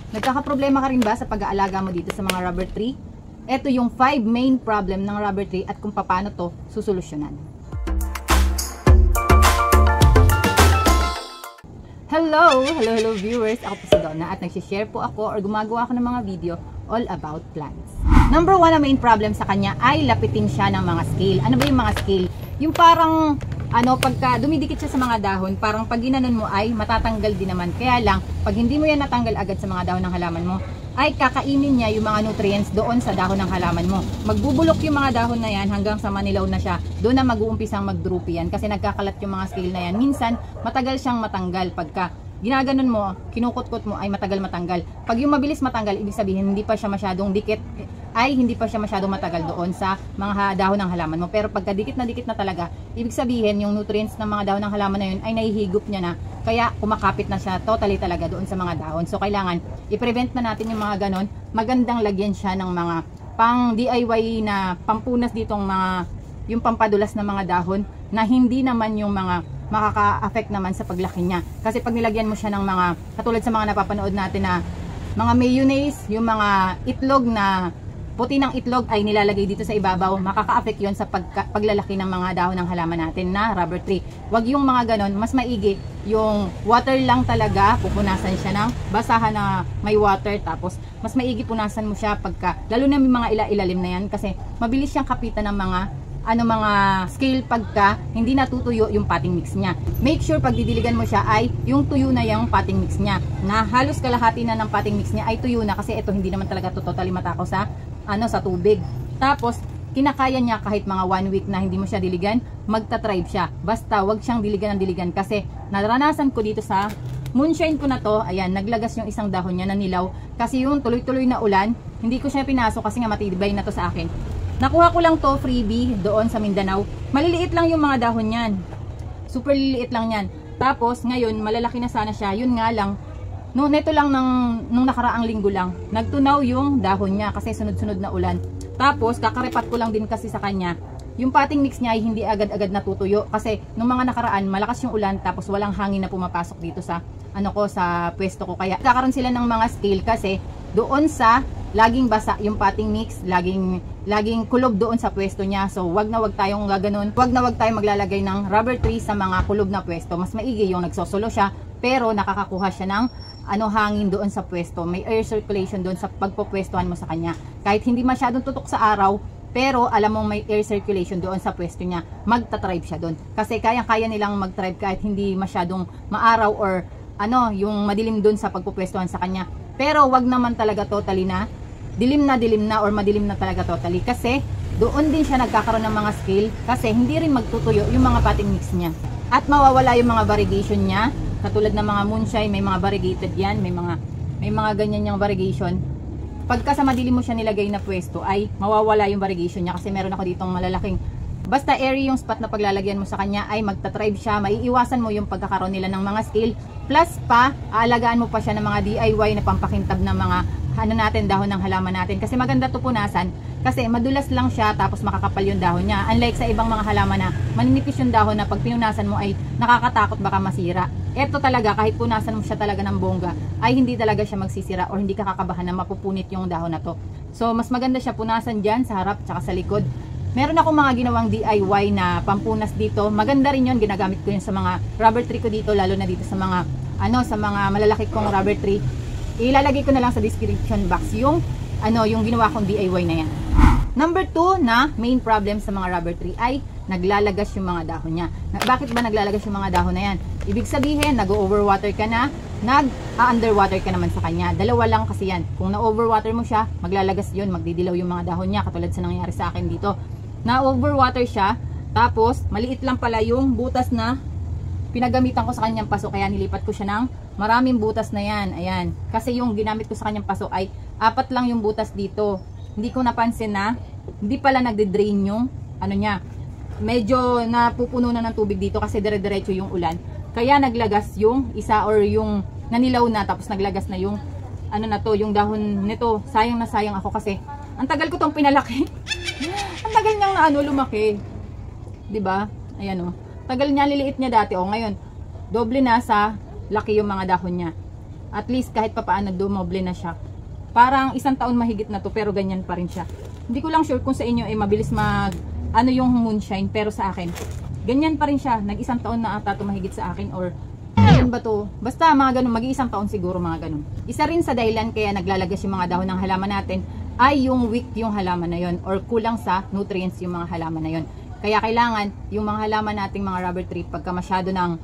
Nagkakaproblema ka rin ba sa pag-aalaga mo dito sa mga rubber tree? Ito yung 5 main problem ng rubber tree at kung paano to susolusyonan. Hello viewers! Ako po si Donna at nagsishare po ako or gumagawa ako ng mga video all about plants. Number 1 na main problem sa kanya ay lapitin siya ng mga scale. Ano ba yung mga scale? Yung parang pagka dumidikit siya sa mga dahon, parang pag ginanon mo ay matatanggal din naman. Kaya lang, pag hindi mo yan natanggal agad sa mga dahon ng halaman mo, ay kakainin niya yung mga nutrients doon sa dahon ng halaman mo. Magbubulok yung mga dahon na yan hanggang sa manilaw na siya. Doon na mag-uumpisang mag-droopy yan kasi nagkakalat yung mga scale na yan. Minsan, matagal siyang matanggal. Pagka ginaganon mo, kinukot-kot mo ay matagal matanggal. Pag yung mabilis matanggal, ibig sabihin hindi pa siya masyadong dikit, ay hindi pa siya masyadong matagal doon sa mga dahon ng halaman mo. Pero pagka dikit na talaga, ibig sabihin yung nutrients ng mga dahon ng halaman na yun ay nahihigop niya na, kaya kumakapit na siya totally talaga doon sa mga dahon. So kailangan i-prevent na natin yung mga ganon. Magandang lagyan siya ng mga pang DIY na pampunas ditong mga yung pampadulas ng mga dahon na hindi naman yung mga makaka-affect naman sa paglaki niya. Kasi pag nilagyan mo siya ng mga katulad sa mga napapanood natin na mga mayonnaise, yung mga itlog na puti ng itlog ay nilalagay dito sa ibabaw, makaka-affect yon sa paglalaki ng mga dahon ng halaman natin na rubber tree. Wag yung mga ganon, mas maigi yung water lang talaga, pupunasan siya ng basahan na may water, tapos mas maigi punasan mo siya pagka, lalo na may mga ilalim na yan kasi mabilis siyang kapitan ng mga scale pagka hindi natutuyo yung potting mix niya. Make sure pag didiligan mo siya ay yung tuyo na yung potting mix niya. Na halos kalahati na ng potting mix niya ay tuyo na kasi ito hindi naman talaga totally matakaw sa sa tubig. Tapos kinakaya niya kahit mga 1 week na hindi mo siya diligan, magta-thrive siya. Basta wag siyang diligan ng diligan kasi naranasan ko dito sa moonshine ko na to, ayan, naglagas yung isang dahon niya na nilaw kasi yung tuloy-tuloy na ulan, hindi ko siya pinasok kasi nga matibay na to sa akin. Nakuha ko lang to freebie doon sa Mindanao. Maliliit lang yung mga dahon niyan. Super liliit lang yan. Tapos ngayon malalaki na sana siya. Yun nga lang, neto lang nung nakaraang linggo lang, nagtunaw yung dahon niya kasi sunod-sunod na ulan. Tapos kakarepat ko lang din kasi sa kanya, yung potting mix niya ay hindi agad-agad natutuyo kasi nung mga nakaraan malakas yung ulan tapos walang hangin na pumapasok dito sa sa pwesto ko. Kaya kakaroon sila ng mga scale kasi doon sa laging basa yung potting mix, laging kulob doon sa pwesto niya. So wag na wag tayong gaganon. Wag na wag tayong maglalagay ng rubber tree sa mga kulob na pwesto. Mas maigi yung nagsosolo siya pero nakakakuha siya ng hangin doon sa pwesto. May air circulation doon sa pagpupwestuhan mo sa kanya. Kahit hindi masyadong tutok sa araw, pero alam mong may air circulation doon sa pwesto niya, magta-thrive siya doon. Kasi kaya-kaya nilang mag-thrive kahit hindi masyadong maaraw or yung madilim doon sa pagpupwestuhan sa kanya. Pero wag naman talaga totally na dilim na or madilim na talaga totally kasi doon din siya nagkakaroon ng mga scale kasi hindi rin magtutuyo yung mga potting mix niya. At mawawala yung mga variegation niya. Katulad ng mga moonshine, may mga variegated yan, may mga ganyan yung variegation. Pagka sa madilim mo siya nilagay na pwesto ay mawawala yung variegation niya kasi meron ako ditong malalaking, basta airy yung spot na paglalagyan mo sa kanya ay magta-thrive siya, maiiwasan mo yung pagkakaroon nila ng mga scale, plus pa aalagaan mo pa siya ng mga DIY na pampakintab ng mga dahon ng halaman natin kasi maganda to punasan kasi madulas lang siya tapos makakapal yung dahon niya, unlike sa ibang mga halaman na maninipis yung dahon na pag pinunasan mo ay nakakatakot baka masira. Eto talaga kahit punasan mo siya talaga ng bongga ay hindi talaga siya magsisira or hindi ka kakabahan na mapupunit yung dahon na to. So mas maganda siya punasan dyan sa harap tsaka sa likod. Meron akong mga ginawang DIY na pampunas dito, maganda rin yun, ginagamit ko yun sa mga rubber tree ko dito, lalo na dito sa mga sa mga malalaki kong rubber tree. Ilalagay ko na lang sa description box yung yung ginawa kong DIY na yan. Number 2 na main problem sa mga rubber tree ay naglalagas yung mga dahon niya. Bakit ba naglalagas yung mga dahon na yan? Ibig sabihin, nag-overwater ka na, nag-underwater ka naman sa kanya. Dalawa lang kasi yan. Kung na-overwater mo siya, maglalagas yun, magdidilaw yung mga dahon niya, katulad sa nangyari sa akin dito. Na-overwater siya, tapos maliit lang pala yung butas na pinagamitan ko sa kanyang paso, kaya nilipat ko siya ng maraming butas na yan. Ayan. Kasi yung ginamit ko sa kanyang paso ay 4 lang yung butas dito. Hindi ko napansin na hindi pala nagde-drain yung niya. Medyo napupuno na ng tubig dito kasi dire-diretso yung ulan. Kaya naglagas yung isa or yung nanilaw na tapos naglagas na yung yung dahon nito. Sayang na sayang ako kasi ang tagal ko tong pinalaki. Ang tagal niyang lumaki. 'Di ba? Ayan Tagal niya, liliit niya dati. Ngayon, doble na sa laki yung mga dahon niya. at least kahit papaano dumoble na siya. Parang 1 taon mahigit na to, pero ganyan pa rin siya. Hindi ko lang sure kung sa inyo mabilis ano yung moonshine, pero sa akin ganyan pa rin siya. Nag 1 taon na ata to mahigit sa akin, or ganyan ba to? Basta mga ganun, mag-1 taon siguro, mga ganun. Isa rin sa dahilan kaya naglalagas yung mga dahon ng halaman natin ay yung weak yung halaman na yon, or kulang sa nutrients yung mga halaman na yon. Kaya kailangan yung mga halaman nating mga rubber tree, pagka masyado ng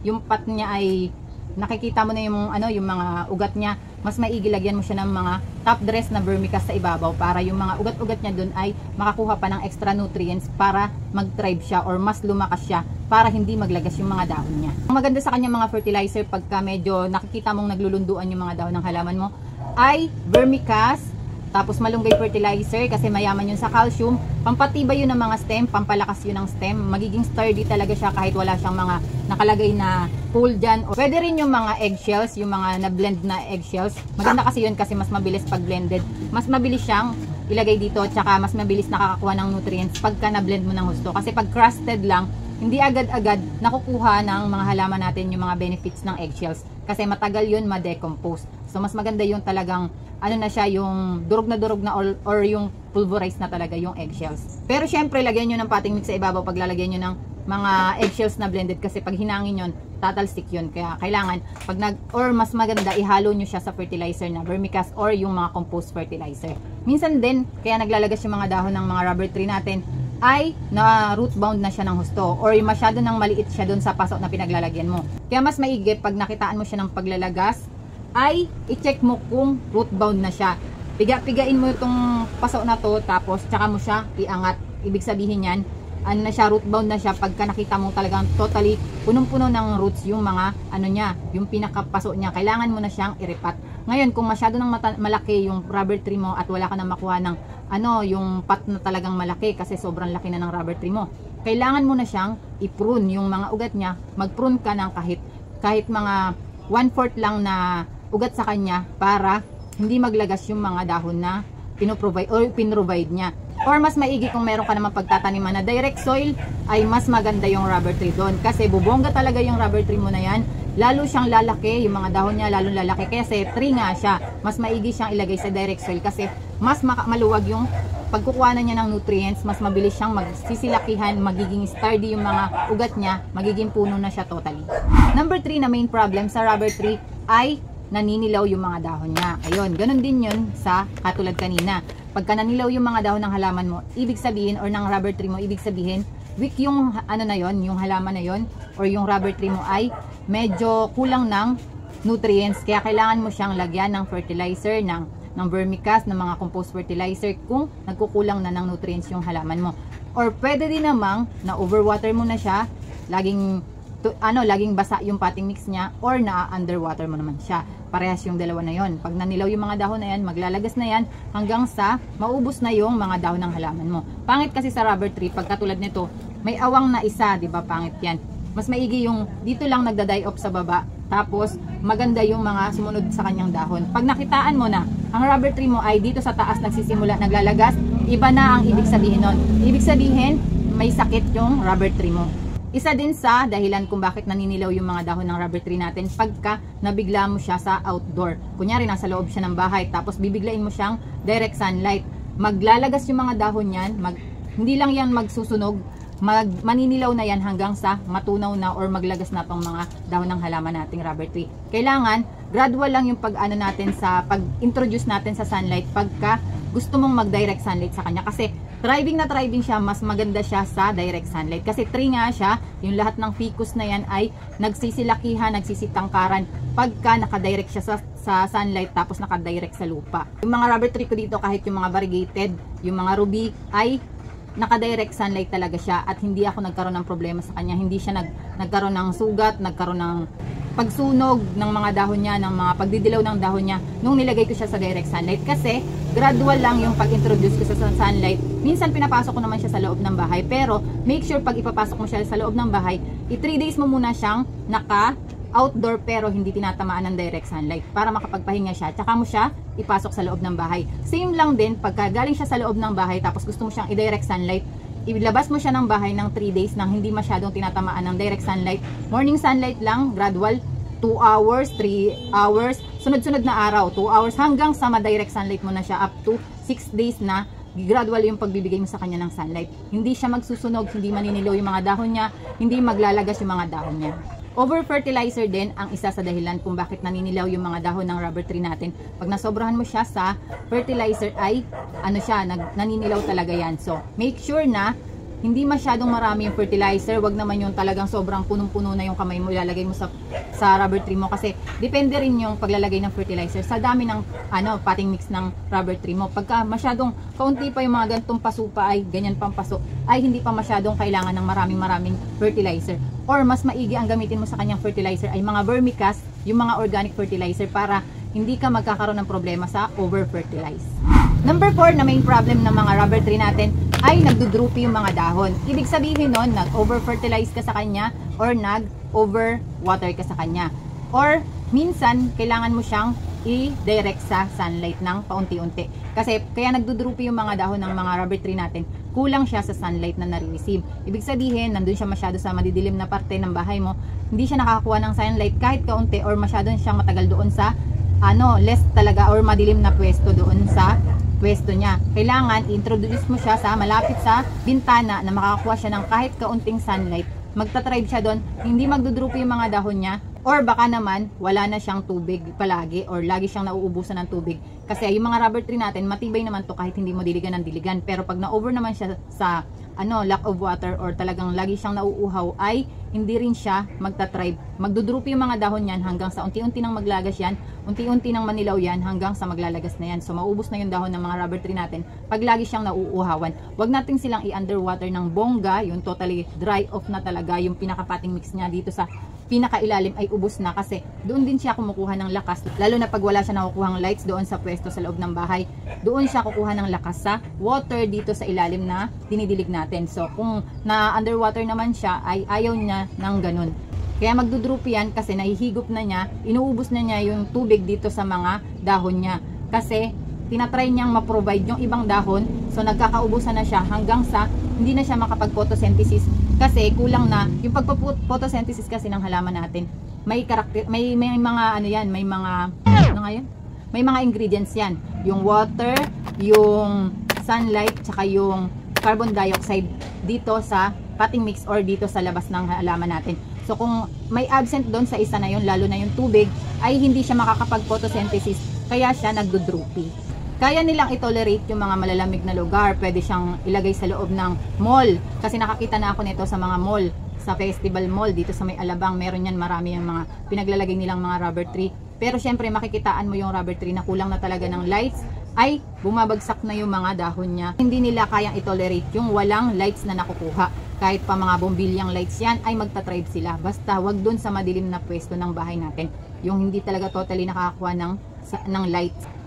yung pat niya ay nakikita mo na yung mga ugat niya, mas maigi lagyan mo siya ng mga top dress na vermicast sa ibabaw para yung mga ugat-ugat niya doon ay makakuha pa ng extra nutrients para mag-thrive siya or mas lumakas siya para hindi maglagas yung mga dahon niya. Ang maganda sa kanya mga fertilizer pagka medyo nakikita mong naglulunduan yung mga dahon ng halaman mo ay vermicast, tapos malunggay fertilizer kasi mayaman yun sa calcium, pampatibay yun ng mga stem, pampalakas yun ng stem, magiging sturdy talaga siya kahit wala siyang mga nakalagay na pool dyan. O pwede rin yung mga eggshells, yung mga na-blend na eggshells, maganda kasi yun kasi mas mabilis pag blended, mas mabilis siyang ilagay dito, tsaka mas mabilis nakakakuha ng nutrients pagka na-blend mo ng gusto. Kasi pag crusted lang, hindi agad-agad nakukuha ng mga halaman natin yung mga benefits ng eggshells kasi matagal yun ma-decompose. So mas maganda yung talagang na siya, yung durog na or yung pulverized na talaga yung eggshells. Pero syempre lagyan nyo ng potting mix sa ibabaw pag lalagyan nyo ng mga eggshells na blended kasi pag hinangin yun, tatalsik yun. Kaya kailangan or mas maganda ihalo nyo siya sa fertilizer na vermicast or yung mga compost fertilizer. Minsan din kaya naglalagas yung mga dahon ng mga rubber tree natin ay na root bound na siya ng husto or masyado nang maliit siya doon sa paso na pinaglalagyan mo. Kaya mas maigi pag nakitaan mo siya ng paglalagas ay i-check mo kung root bound na siya. Pigain mo itong paso na to, tapos tsaka mo siya iangat. Ibig sabihin yan, na siya, root bound na siya pagka nakita mo talagang totally punong-puno ng roots yung mga niya, yung pinakapaso niya. Kailangan mo na siyang iripat. Ngayon, kung masyado nang malaki yung rubber tree mo at wala ka nang makuha ng yung pot na talagang malaki kasi sobrang laki na ng rubber tree mo, kailangan mo na siyang i-prune yung mga ugat niya. Mag-prune ka ng kahit mga 1/4 lang na ugat sa kanya para hindi maglagas yung mga dahon na pinrovide niya. Or mas maigi kung meron ka naman pagtataniman na direct soil, ay mas maganda yung rubber tree doon kasi bubongga talaga yung rubber tree mo na yan. Lalo siyang lalaki, yung mga dahon niya lalong lalaki kasi tree nga siya. Mas maigi siyang ilagay sa direct soil kasi mas maluwag yung pagkukuha na niya ng nutrients, mas mabilis siyang magsisilakihan, magiging sturdy yung mga ugat niya, magiging puno na siya totally. Number 3 na main problem sa rubber tree ay naninilaw yung mga dahon niya. Ayun, ganun din yun sa katulad kanina. Pagka nanilaw yung mga dahon ng halaman mo, ibig sabihin, or ng rubber tree mo, ibig sabihin, weak yung yung halaman na yon or yung rubber tree mo ay medyo kulang ng nutrients. Kaya kailangan mo siyang lagyan ng fertilizer, ng vermicast, ng mga compost fertilizer kung nagkukulang na ng nutrients yung halaman mo. Or pwede din namang na overwater mo na siya, laging basa yung potting mix niya, or na-underwater mo naman siya. Parehas yung dalawa na yon. Pag nanilaw yung mga dahon na yan, maglalagas na yan hanggang sa maubos na yung mga dahon ng halaman mo. Pangit kasi sa rubber tree, pag katulad nito, may awang na isa, di ba? Pangit yan. Mas maigi yung dito lang nagda-die off sa baba, tapos maganda yung mga sumunod sa kanyang dahon. Pag nakitaan mo na, ang rubber tree mo ay dito sa taas nagsisimula, naglalagas, iba na ang ibig sabihin nun. Ibig sabihin, may sakit yung rubber tree mo. Isa din sa dahilan kung bakit naninilaw yung mga dahon ng rubber tree natin pagka nabigla mo siya sa outdoor. Kunyari, nasa loob siya ng bahay, tapos bibiglain mo siyang direct sunlight. Maglalagas yung mga dahon yan, hindi lang yan magsusunog, maninilaw na yan hanggang sa matunaw na or maglagas na tong mga dahon ng halaman nating rubber tree. Kailangan, gradual lang yung natin sa pag-introduce natin sa sunlight pagka gusto mong mag-direct sunlight sa kanya. Kasi thriving siya, mas maganda siya sa direct sunlight. Kasi tree nga siya, yung lahat ng ficus na yan ay nagsisilakihan, nagsisitangkaran pagka nakadirect siya sa sunlight, tapos nakadirect sa lupa. Yung mga rubber tree ko dito, kahit yung mga variegated, yung mga ruby, ay nakadirect sunlight talaga siya at hindi ako nagkaroon ng problema sa kanya. Hindi siya nagkaroon ng sugat, nagkaroon ng pagsunog ng mga dahon niya, ng mga pagdidilaw ng dahon niya nung nilagay ko siya sa direct sunlight. Kasi gradual lang yung pag-introduce ko sa sunlight. Minsan pinapasok ko naman siya sa loob ng bahay, pero make sure pag ipapasok mo siya sa loob ng bahay, 3 days mo muna siyang naka-outdoor pero hindi tinatamaan ng direct sunlight para makapagpahinga siya. Tsaka mo siya ipasok sa loob ng bahay. Same lang din pagka galing siya sa loob ng bahay tapos gusto mo siyang i-direct sunlight, ilabas mo siya ng bahay ng 3 days nang hindi masyadong tinatamaan ng direct sunlight. Morning sunlight lang, gradual. 2 hours, 3 hours, sunod-sunod na araw, 2 hours, hanggang sa ma-direct sunlight mo na siya up to 6 days na gradual yung pagbibigay mo sa kanya ng sunlight. Hindi siya magsusunog, hindi maninilaw yung mga dahon niya, hindi maglalagas yung mga dahon niya. Over fertilizer din ang isa sa dahilan kung bakit naninilaw yung mga dahon ng rubber tree natin. Pag nasobrahan mo siya sa fertilizer ay naninilaw talaga yan. So make sure na hindi masyadong marami yung fertilizer. Wag naman yung talagang sobrang punong-puno na yung kamay mo ilalagay mo sa rubber tree mo, kasi depende rin yung paglalagay ng fertilizer sa dami ng potting mix ng rubber tree mo. Pagka masyadong kaunti pa yung mga gantong paso pa, ay ganyan pang paso, ay hindi pa masyadong kailangan ng maraming fertilizer. Or mas maigi ang gamitin mo sa kanyang fertilizer ay mga vermicast, yung mga organic fertilizer, para hindi ka magkakaroon ng problema sa over-fertilize. Number 4 na main problem ng mga rubber tree natin ay nagdudroopy yung mga dahon. Ibig sabihin nun, nag-over-fertilize ka sa kanya or nag-over-water ka sa kanya. Or minsan, kailangan mo siyang i-direct sa sunlight ng paunti-unti. Kasi kaya nagdudroopy yung mga dahon ng mga rubber tree natin, kulang siya sa sunlight na nare-receive. Ibig sabihin, nandun siya masyado sa madidilim na parte ng bahay mo, hindi siya nakakakuha ng sunlight kahit kaunti, or masyado siyang matagal doon sa less talaga or madilim na pwesto doon sa pwesto niya. Kailangan i-introduce mo siya sa malapit sa bintana na makakakuha siya ng kahit kaunting sunlight. Magta-thrive siya doon, hindi magdudroopy yung mga dahon niya, or baka naman wala na siyang tubig palagi or lagi siyang nauubusan ng tubig. Kasi yung mga rubber tree natin, matibay naman to kahit hindi mo diligan ng diligan. Pero pag na-over naman siya sa lack of water or talagang lagi siyang nauuhaw, ay hindi rin siya magta-thrive. Magdudroopy yung mga dahon niyan hanggang sa unti-unti nang maglagas yan, unti-unti nang manilaw yan hanggang sa maglalagas na yan. So maubos na yung dahon ng mga rubber tree natin pag lagi siyang nauuhawan. Huwag natin silang i-underwater ng bongga, yung totally dry off na talaga, yung pinaka-potting mix niya dito sa pinakailalim ay ubos na, kasi doon din siya kumukuha ng lakas, lalo na pag wala siya nakukuhang lights doon sa pwesto sa loob ng bahay. Doon siya kukuha ng lakas sa water dito sa ilalim na dinidilig natin. So kung na underwater naman siya, ay ayaw niya ng ganun. Kaya magdudroopy yan kasi nahihigop na niya, inuubos na niya yung tubig dito sa mga dahon niya. Kasi tinatry niyang ma-provide yung ibang dahon, so nagkakaubusan na siya hanggang sa hindi na siya makapag-photosynthesis, kasi kulang na yung pagpo-photosynthesis kasi ng halaman natin. May mga may mga ingredients yan. Yung water, yung sunlight, tsaka yung carbon dioxide dito sa potting mix or dito sa labas ng halaman natin. So kung may absent doon sa isa na yun, lalo na yung tubig, ay hindi siya makakapag-photosynthesis, kaya siya nagdo-droopy. Kaya nilang i-tolerate yung mga malalamig na lugar. Pwede siyang ilagay sa loob ng mall. Kasi nakakita na ako nito sa mga mall. Sa festival mall, dito sa may Alabang, meron yan, marami yung mga pinaglalagay nilang mga rubber tree. Pero syempre, makikitaan mo yung rubber tree na kulang na talaga ng lights, ay bumabagsak na yung mga dahon niya. Hindi nila kayang i-tolerate yung walang lights na nakukuha. Kahit pa mga bombilyang lights yan, ay magta-thrive sila. Basta wag dun sa madilim na pwesto ng bahay natin. Yung hindi talaga totally nakakakuha ng lights.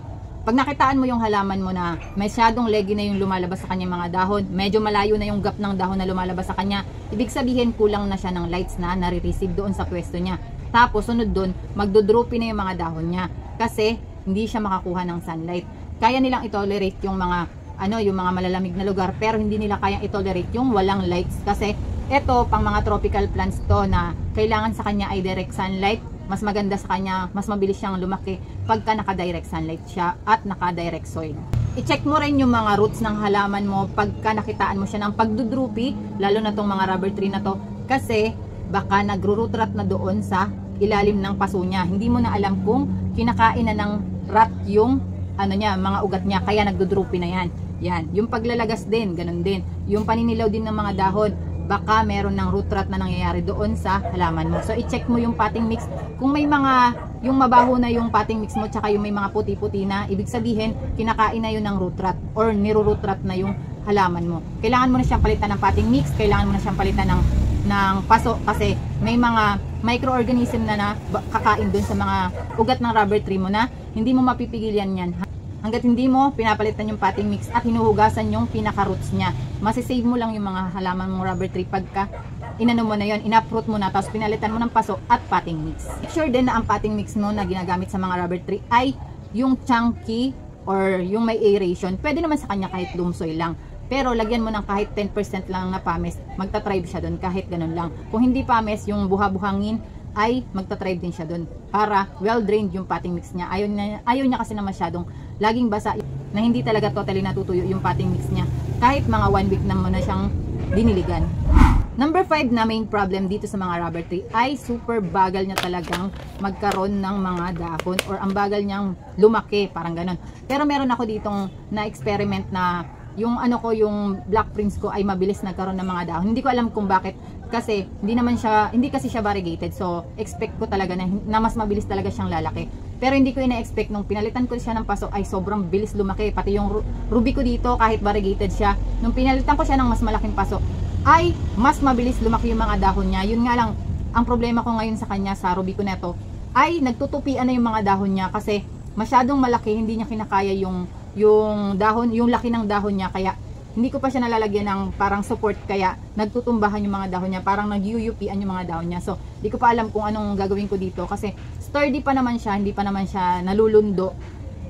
Pag nakitaan mo yung halaman mo na masyadong leggy na yung lumalabas sa kanyang mga dahon, medyo malayo na yung gap ng dahon na lumalabas sa kanya, ibig sabihin kulang na siya ng lights na nare-receive doon sa pwesto niya. Tapos sunod doon, magdodroopy na yung mga dahon niya kasi hindi siya makakuha ng sunlight. Kaya nilang i-tolerate yung mga yung mga malalamig na lugar, pero hindi nila kayang i-tolerate yung walang lights, kasi eto pang mga tropical plants to na kailangan sa kanya ay direct sunlight. Mas maganda sa kanya, mas mabilis siyang lumaki pagka naka-direct sunlight siya at naka-direct soil. I-check mo rin yung mga roots ng halaman mo pagka nakitaan mo siya ng pagdudroopy, lalo na tong mga rubber tree na to, kasi baka nagro-root rot na doon sa ilalim ng paso niya. Hindi mo na alam kung kinakain na ng rat yung mga ugat niya, kaya nagdudroopy na yan. Yan, yung paglalagas din, ganun din. Yung paninilaw din ng mga dahon, baka meron ng root rot na nangyayari doon sa halaman mo. So i-check mo yung potting mix. Kung may yung mabaho na yung potting mix mo, tsaka yung may mga puti-puti na, ibig sabihin kinakain na yun ng root rot or niro-root rot na yung halaman mo. Kailangan mo na siyang palitan ng potting mix, kailangan mo na siyang palitan ng paso, kasi may mga microorganism na kakain doon sa mga ugat ng rubber tree mo na hindi mo mapipigilan yan hanggat hindi mo pinapalitan yung potting mix at hinuhugasan yung pinaka-roots niya. Masisave mo lang yung mga halaman mong rubber tree pagka inano mo na yon, ina-uproot mo na, tapos pinalitan mo ng paso at potting mix. Make sure din na ang potting mix mo na ginagamit sa mga rubber tree ay yung chunky or yung may aeration. Pwede naman sa kanya kahit loam soil lang. Pero lagyan mo ng kahit 10% lang na pames, magta-thrive siya doon kahit ganun lang. Kung hindi pames, yung buha-buhangin ay magta-thrive din siya doon para well-drained yung potting mix niya. Ayaw niya kasi na masyadong laging basa na hindi talaga totally natutuyo yung potting mix niya kahit mga 1 week na muna siyang diniligan. Number 5 na main problem dito sa mga rubber tree ay super bagal niya talagang magkaroon ng mga dahon or ang bagal niyang lumaki, parang ganon. Pero meron ako ditong na-experiment na yung yung Black Prince ko ay mabilis nagkaroon ng mga dahon. Hindi ko alam kung bakit kasi hindi kasi siya variegated. So expect ko talaga na mas mabilis talaga siyang lalaki. Pero hindi ko ina-expect nung pinalitan ko siya ng paso ay sobrang bilis lumaki. Pati yung ruby ko dito kahit variegated siya, nung pinalitan ko siya ng mas malaking paso ay mas mabilis lumaki yung mga dahon niya. Yun nga lang, ang problema ko ngayon sa kanya, sa ruby ko neto, ay nagtutupian na yung mga dahon niya kasi masyadong malaki, hindi niya kinakaya yung dahon, yung laki ng dahon niya, kaya hindi ko pa siya nalalagyan ng parang support, kaya nagtutumbahan yung mga dahon niya, parang nagyuyupian yung mga dahon niya. So, hindi ko pa alam kung anong gagawin ko dito kasi sturdy pa naman siya, hindi pa naman siya nalulundo.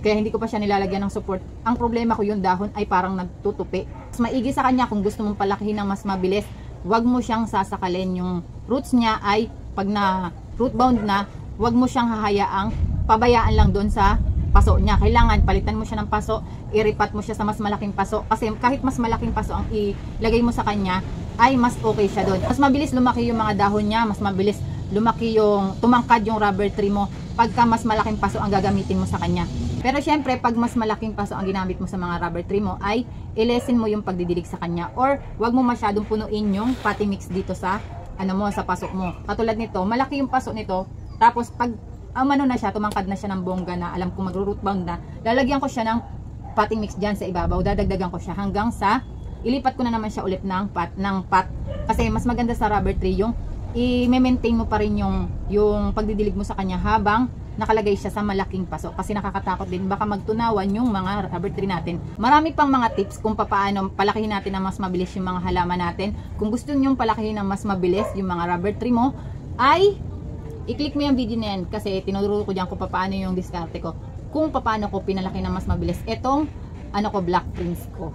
Kaya hindi ko pa siya nilalagyan ng support. Ang problema ko yung dahon ay parang nagtutupi. Mas maigi sa kanya kung gusto mong palakihin ng mas mabilis, wag mo siyang sasakalin. Yung roots niya ay pag na root bound na, wag mo siyang hahayaang pabayaan lang doon sa paso niya. Kailangan palitan mo siya ng paso, iripat mo siya sa mas malaking paso. Kasi kahit mas malaking paso ang ilagay mo sa kanya, ay mas okay siya doon. Mas mabilis lumaki yung mga dahon niya, mas mabilis lumaki yung tumangkad yung rubber tree mo pagka mas malaking paso ang gagamitin mo sa kanya. Pero syempre, pag mas malaking paso ang ginamit mo sa mga rubber tree mo, ay i-lessen mo yung pagdidilig sa kanya or wag mo masyadong punuin yung potting mix dito sa sa paso mo. Katulad nito, malaki yung paso nito, tapos pag na siya, tumangkad na siya ng bongga na alam ko magro-root bound na, lalagyan ko siya ng potting mix dyan sa ibabaw, dadagdagan ko siya hanggang sa ilipat ko na naman siya ulit ng pot kasi mas maganda sa rubber tree yung i-maintain mo pa rin yung pagdidilig mo sa kanya habang nakalagay siya sa malaking paso kasi nakakatakot din baka magtunawan yung mga rubber tree natin. Marami pang mga tips kung paano palakihin natin ng mas mabilis yung mga halaman natin. Kung gusto niyo palakihin ng mas mabilis yung mga rubber tree mo, ay i-click mo yung video na yan kasi tinuturo ko dyan kung paano yung diskarte ko, kung paano ko pinalaki ng mas mabilis etong Black Prince ko.